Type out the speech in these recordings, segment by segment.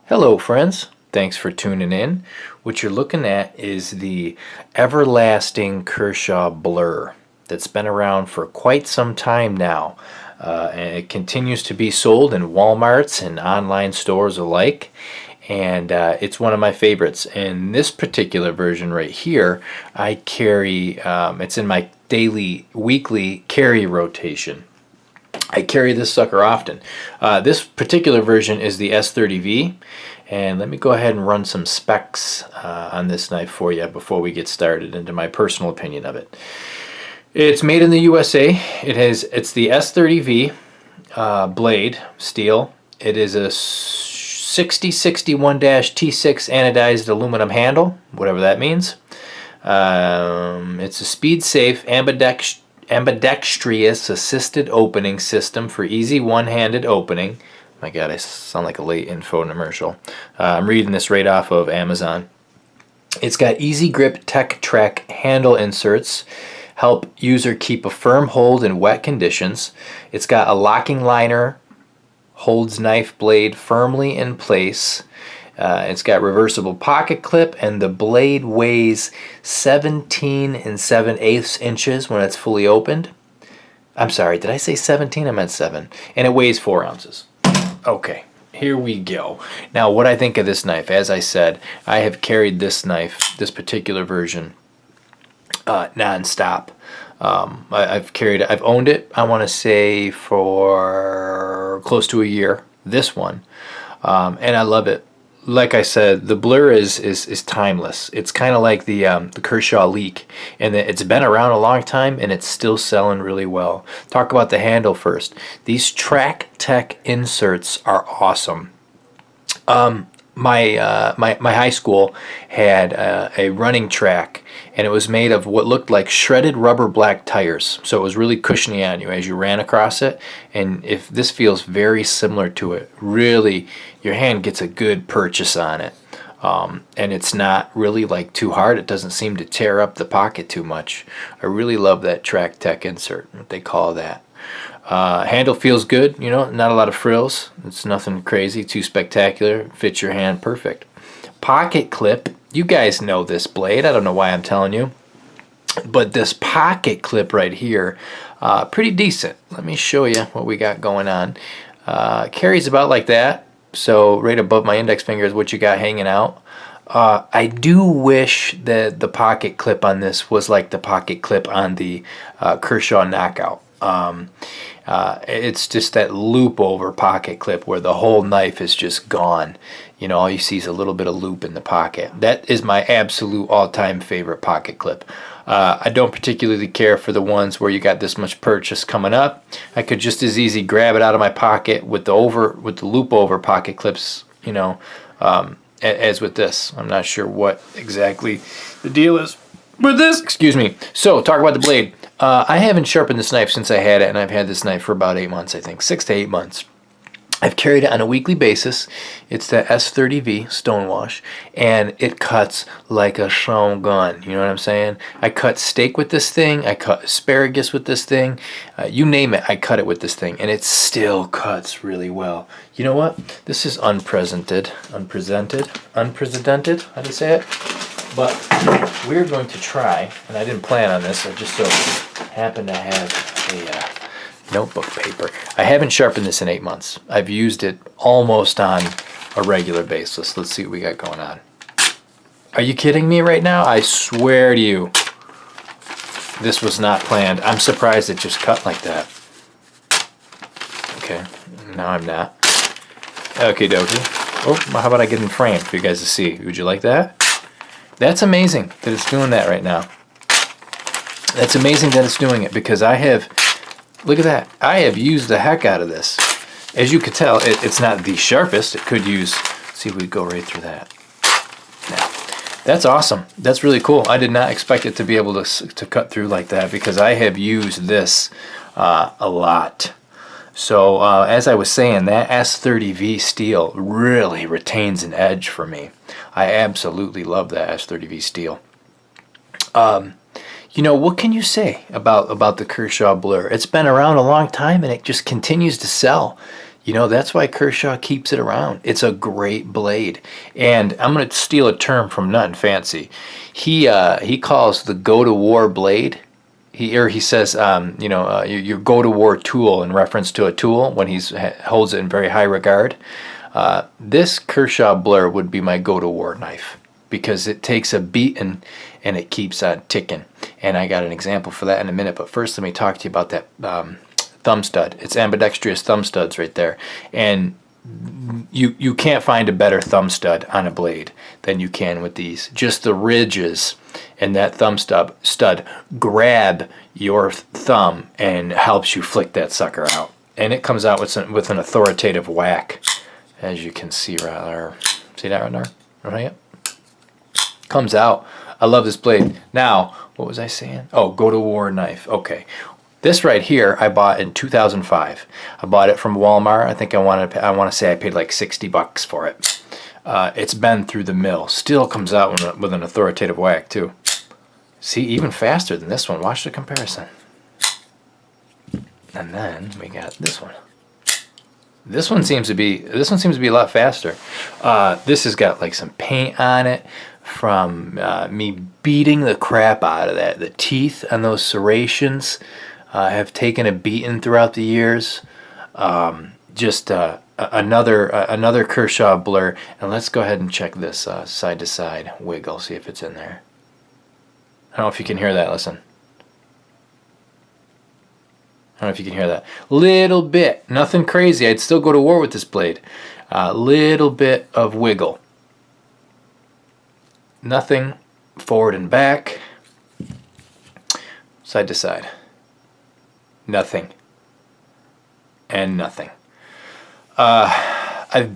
Hello friends, thanks for tuning in. What you're looking at is the everlasting Kershaw Blur that's been around for quite some time now. And it continues to be sold in Walmarts and online stores alike. And it's one of my favorites. And this particular version right here, I carry, it's in my weekly carry rotation. I carry this sucker often. This particular version is the S30V, and let me go ahead and run some specs on this knife for you before we get started into my personal opinion of it. It's made in the USA. It's the S30V blade steel. It is a 6061-T6 anodized aluminum handle, whatever that means. It's a speed safe ambidextrous assisted opening system for easy one-handed opening. My God, I sound like a late infomercial. I'm reading this right off of Amazon. It's got easy grip Tech Trek handle inserts, help user keep a firm hold in wet conditions. It's got a locking liner, holds knife blade firmly in place. It's got reversible pocket clip, and the blade weighs 17 7/8 inches when it's fully opened. I'm sorry, did I say 17? I meant 7. And it weighs 4 ounces. Okay, here we go. Now, what I think of this knife, as I said, I have carried this knife, this particular version, non-stop. I've owned it, I want to say, for close to a year, this one, and I love it. Like I said, the Blur is timeless. It's kind of like the Kershaw Leak, and it's been around a long time, and it's still selling really well. Talk about the handle first. These Track Tech inserts are awesome. My high school had a running track, and it was made of what looked like shredded rubber black tires. So it was really cushiony on you as you ran across it. And if this feels very similar to it, really, your hand gets a good purchase on it. And it's not really like too hard. It doesn't seem to tear up the pocket too much. I really love that Track Tech insert, what they call that. Handle feels good, you know, not a lot of frills. It's nothing crazy, too spectacular. Fits your hand perfect. Pocket clip, you guys know this blade. I don't know why I'm telling you. But this pocket clip right here, pretty decent. Let me show you what we got going on. Carries about like that. So right above my index finger is what you got hanging out. I do wish that the pocket clip on this was like the pocket clip on the Kershaw Knockout. It's just that loop over pocket clip where the whole knife is just gone. You know, all you see is a little bit of loop in the pocket. That is my absolute all-time favorite pocket clip. I don't particularly care for the ones where you got this much purchase coming up. I could just as easy grab it out of my pocket with the loop over pocket clips, you know, as with this. I'm not sure what exactly the deal is with this. Excuse me. So, talk about the blade. I haven't sharpened this knife since I had it, and I've had this knife for about 8 months, I think. 6 to 8 months. I've carried it on a weekly basis. It's the S30V Stonewash, and it cuts like a shogun. You know what I'm saying? I cut steak with this thing. I cut asparagus with this thing. You name it, I cut it with this thing, and it still cuts really well. You know what? This is unprecedented. How do you say it? But we're going to try, and I didn't plan on this, I just so happen to have a notebook paper. I haven't sharpened this in 8 months. I've used it almost on a regular basis. Let's see what we got going on. Are you kidding me right now? I swear to you, this was not planned. I'm surprised it just cut like that. Okay, now I'm not. Okay, dokie. Oh, how about I get in frame for you guys to see? Would you like that? That's amazing that it's doing that right now. That's amazing that it's doing it, because I have, look at that, I have used the heck out of this. As you could tell, it's not the sharpest. It could use, let's see if we go right through that. Now, that's awesome. That's really cool. I did not expect it to be able to cut through like that, because I have used this a lot. So as I was saying, that S30V steel really retains an edge for me. I absolutely love that S30V steel. You know, what can you say about the Kershaw Blur? It's been around a long time, and it just continues to sell. You know, that's why Kershaw keeps it around. It's a great blade. And I'm going to steal a term from Nothing Fancy. He calls the go-to-war blade, he says, your go-to-war tool in reference to a tool when he holds it in very high regard. This Kershaw Blur would be my go-to-war knife because it takes a beating and it keeps on ticking. And I got an example for that in a minute. But first, let me talk to you about that thumb stud. It's ambidextrous thumb studs right there. And you can't find a better thumb stud on a blade than you can with these. Just the ridges and that thumb stud grab your thumb and helps you flick that sucker out. And it comes out with an authoritative whack, as you can see right there. See that right there? Right? Comes out. I love this blade. Now, what was I saying? Oh, go-to-war knife. Okay. This right here I bought in 2005. I bought it from Walmart. I think I want to say I paid like $60 for it. It's been through the mill. Still comes out with an authoritative whack too. See, even faster than this one. Watch the comparison. And then we got this one. This one seems to be a lot faster. This has got like some paint on it from me beating the crap out of that. The teeth on those serrations have taken a beating throughout the years. Just another Kershaw Blur. And let's go ahead and check this side to side wiggle. See if it's in there. I don't know if you can hear that. Listen. I don't know if you can hear that. Little bit. Nothing crazy. I'd still go to war with this blade. Little bit of wiggle. Nothing forward and back. Side to side. Nothing. And nothing. I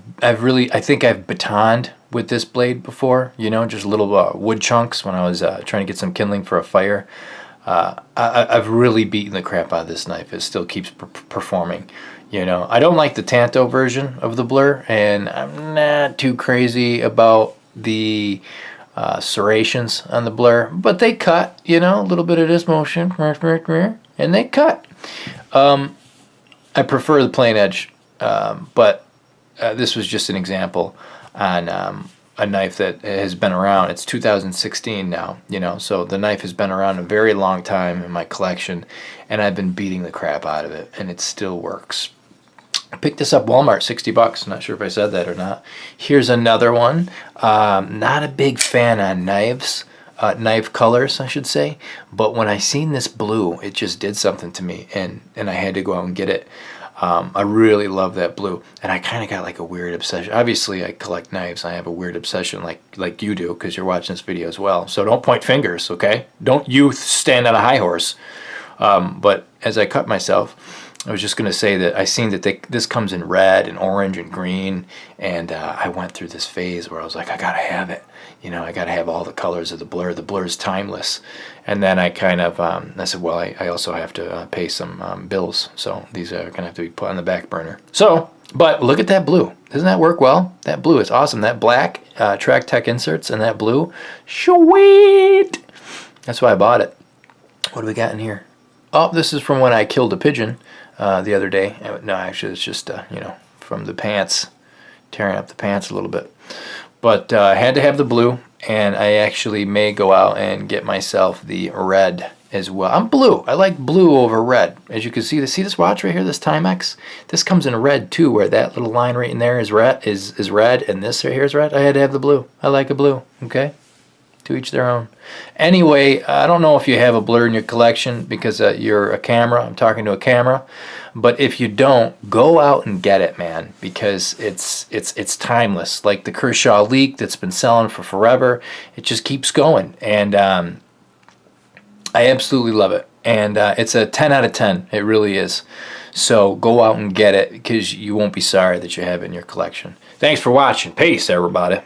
think I've batoned with this blade before. You know, just little wood chunks when I was trying to get some kindling for a fire. I've really beaten the crap out of this knife. It still keeps performing. You know, I don't like the Tanto version of the Blur, and I'm not too crazy about the serrations on the Blur, but they cut. You know, a little bit of this motion, and they cut. I prefer the plain edge, but this was just an example on a knife that has been around. It's 2016 now, you know, so the knife has been around a very long time in my collection, and I've been beating the crap out of it, and it still works. I picked this up Walmart, $60. Not sure if I said that or not. Here's another one. Not a big fan on knives, knife colors, I should say, but when I seen this blue, it just did something to me, and I had to go out and get it. I really love that blue, and I kind of got like a weird obsession. Obviously, I collect knives. I have a weird obsession like you do, because you're watching this video as well. So don't point fingers, okay? Don't you stand on a high horse. But as I cut myself, I was just going to say that I seen that this comes in red and orange and green, and I went through this phase where I was like, I got to have it. You know, I got to have all the colors of the Blur. The Blur is timeless. And then I kind of, I said, well, I also have to pay some bills, so these are going to have to be put on the back burner. So, but look at that blue. Doesn't that work well? That blue is awesome. That black Track Tech inserts and that blue, sweet. That's why I bought it. What do we got in here? Oh, this is from when I killed a pigeon the other day. No, actually, it's just, from the pants, tearing up the pants a little bit. But I had to have the blue, and I actually may go out and get myself the red as well. I'm blue. I like blue over red. As you can see this watch right here, this Timex? This comes in red too, where that little line right in there is red, and this right here is red. I had to have the blue. I like a blue, okay? To each their own. Anyway, I don't know if you have a Blur in your collection because you're a camera. I'm talking to a camera. But if you don't, go out and get it, man, because it's timeless. Like the Kershaw Leak that's been selling for forever. It just keeps going, and I absolutely love it. And it's a 10 out of 10. It really is. So go out and get it because you won't be sorry that you have it in your collection. Thanks for watching. Peace, everybody.